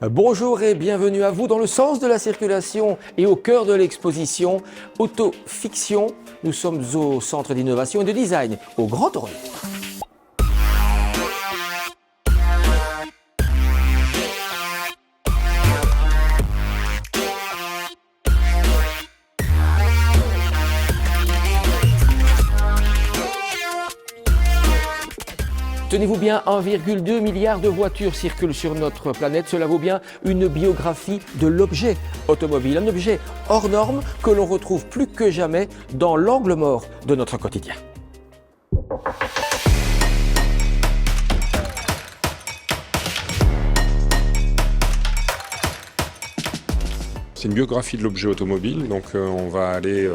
Bonjour et bienvenue à vous dans le sens de la circulation et au cœur de l'exposition Autofiction. Nous sommes au Centre d'innovation et de design au Grand Orly. Tenez-vous bien, 1,2 milliard de voitures circulent sur notre planète. Cela vaut bien une biographie de l'objet automobile, un objet hors norme que l'on retrouve plus que jamais dans l'angle mort de notre quotidien. C'est une biographie de l'objet automobile, donc on va aller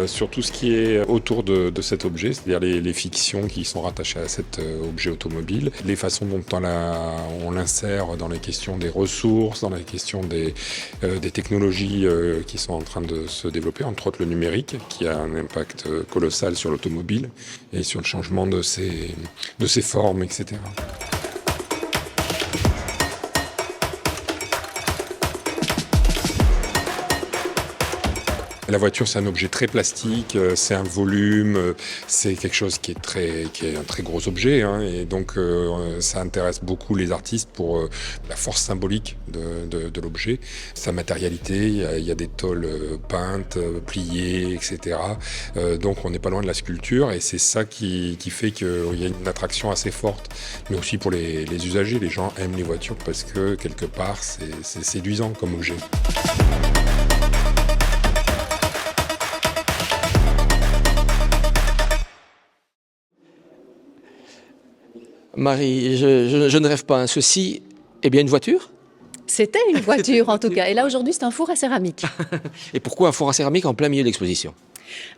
sur tout ce qui est autour de cet objet, c'est-à-dire les fictions qui sont rattachées à cet objet automobile, les façons dont on l'insère dans les questions des ressources, dans les questions des technologies qui sont en train de se développer, entre autres le numérique, qui a un impact colossal sur l'automobile et sur le changement de ses formes, etc. La voiture, c'est un objet très plastique, c'est un volume, c'est quelque chose qui est un très gros objet, hein, et donc ça intéresse beaucoup les artistes pour la force symbolique de l'objet, sa matérialité. Il y a des tôles peintes, pliées, etc. Donc on n'est pas loin de la sculpture, et c'est ça qui fait qu'il y a une attraction assez forte, mais aussi pour les usagers. Les gens aiment les voitures parce que quelque part c'est séduisant comme objet. Marie, je ne rêve pas, hein. Ceci est bien une voiture? C'était une voiture en tout cas. Et là aujourd'hui c'est un four à céramique. Et pourquoi un four à céramique en plein milieu de l'exposition?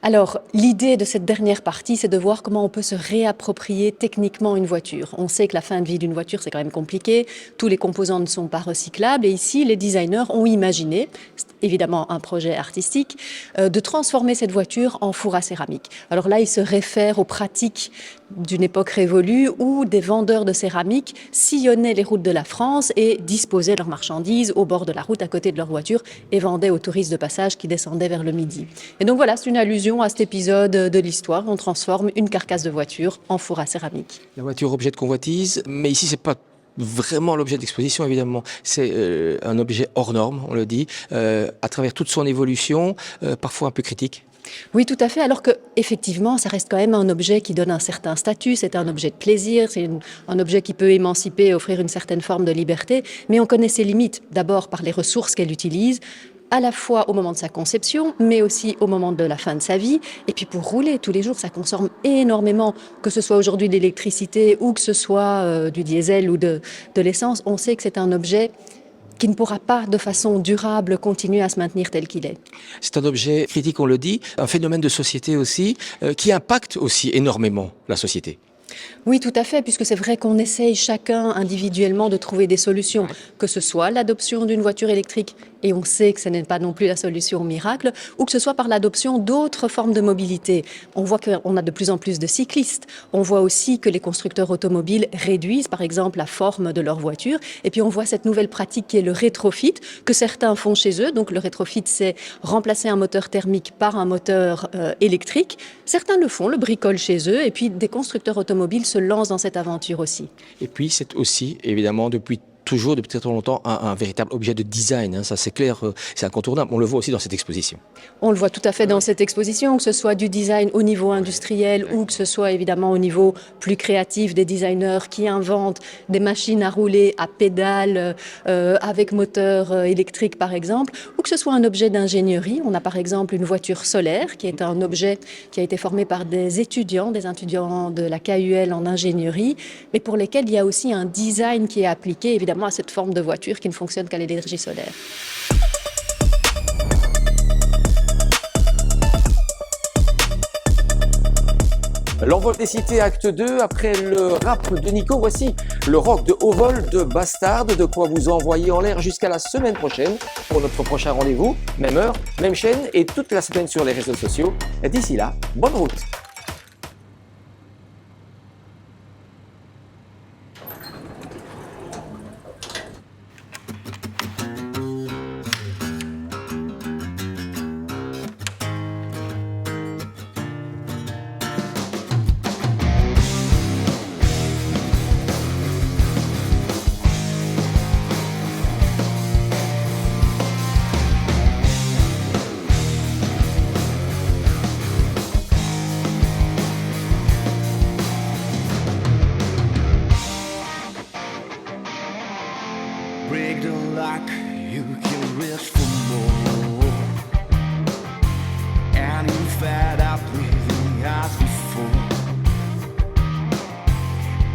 Alors, l'idée de cette dernière partie, c'est de voir comment on peut se réapproprier techniquement une voiture. On sait que la fin de vie d'une voiture, c'est quand même compliqué. Tous les composants ne sont pas recyclables. Et ici, les designers ont imaginé, c'est évidemment un projet artistique, de transformer cette voiture en four à céramique. Alors là, ils se réfèrent aux pratiques d'une époque révolue où des vendeurs de céramique sillonnaient les routes de la France et disposaient leurs marchandises au bord de la route à côté de leur voiture et vendaient aux touristes de passage qui descendaient vers le midi. Et donc voilà, c'est une allusion à cet épisode de l'histoire. On transforme une carcasse de voiture en four à céramique. La voiture, objet de convoitise, mais ici, c'est pas vraiment l'objet d'exposition, évidemment. C'est un objet hors norme, on le dit, à travers toute son évolution, parfois un peu critique. Oui, tout à fait, alors que effectivement, ça reste quand même un objet qui donne un certain statut, c'est un objet de plaisir, c'est un objet qui peut émanciper et offrir une certaine forme de liberté, mais on connaît ses limites, d'abord par les ressources qu'elle utilise, à la fois au moment de sa conception, mais aussi au moment de la fin de sa vie. Et puis pour rouler tous les jours, ça consomme énormément, que ce soit aujourd'hui de l'électricité ou que ce soit du diesel ou de l'essence. On sait que c'est un objet qui ne pourra pas de façon durable continuer à se maintenir tel qu'il est. C'est un objet critique, on le dit, un phénomène de société aussi, qui impacte aussi énormément la société. Oui, tout à fait, puisque c'est vrai qu'on essaye chacun individuellement de trouver des solutions, que ce soit l'adoption d'une voiture électrique, et on sait que ce n'est pas non plus la solution miracle, ou que ce soit par l'adoption d'autres formes de mobilité. On voit qu'on a de plus en plus de cyclistes. On voit aussi que les constructeurs automobiles réduisent, par exemple, la forme de leur voiture. Et puis on voit cette nouvelle pratique qui est le rétrofit, que certains font chez eux. Donc le rétrofit, c'est remplacer un moteur thermique par un moteur électrique. Certains le font, le bricolent chez eux, et puis des constructeurs automobiles se lancent dans cette aventure aussi. Et puis c'est aussi, évidemment, depuis très longtemps, un véritable objet de design, hein. Ça c'est clair, c'est incontournable. On le voit aussi dans cette exposition. On le voit tout à fait dans cette exposition, que ce soit du design au niveau industriel ou que ce soit évidemment au niveau plus créatif, des designers qui inventent des machines à rouler à pédales avec moteur électrique par exemple, ou que ce soit un objet d'ingénierie. On a par exemple une voiture solaire qui est un objet qui a été formé par des étudiants de la KUL en ingénierie, mais pour lesquels il y a aussi un design qui est appliqué évidemment à cette forme de voiture qui ne fonctionne qu'à l'énergie solaire. L'envol des cités, acte 2, après le rap de Nico, voici le rock de haut vol de Bastard, de quoi vous envoyer en l'air jusqu'à la semaine prochaine pour notre prochain rendez-vous, même heure, même chaîne et toute la semaine sur les réseaux sociaux. Et d'ici là, bonne route! break the lock, you can reach for more. And you fed up breathing as before.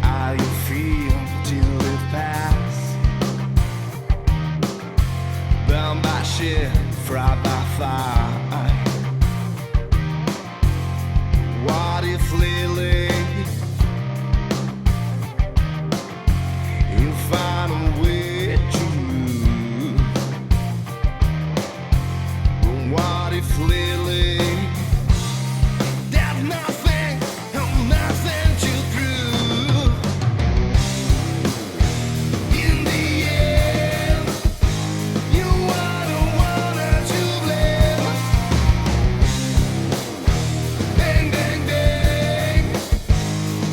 How you feel till it pass? Burned by shit, fried by fire. What if lately you find a way to? What if lately there's nothing to prove? In the end, you are the one to blame. Bang, bang, bang,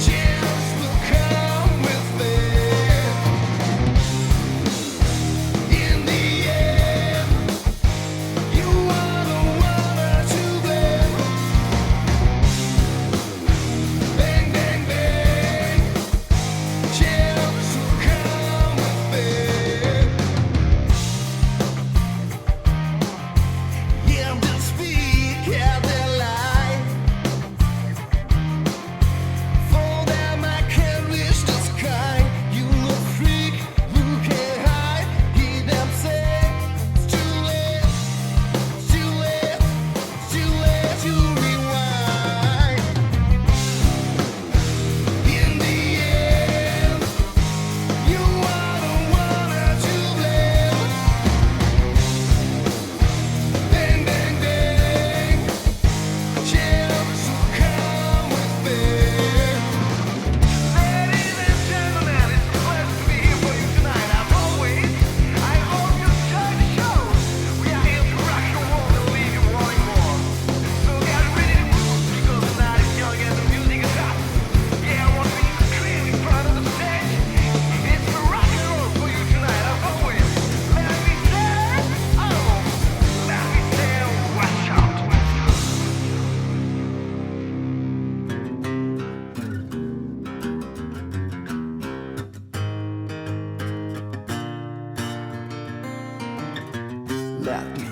chance will come with me. In the end, you are the one to blame. Bang, bang, bang, chance will come with me. Yeah, they speak, yeah, they lie. For them I can reach the sky. You a freak who can hide. Hear them say it's too late, too late, too late to rewind. In the end, you are the one to blame. Bang, bang, bang, chance will come with me. Ladies and gentlemen, it's a pleasure to be here for you tonight. As always, I hope you enjoy the show. We are here to rock your world and leave you wanting more. So get ready to move because the night is young and the music is hot. Yeah, I want to be clear in front of the stage. It's the rock and roll for you tonight. As always, let me say, watch out. Let me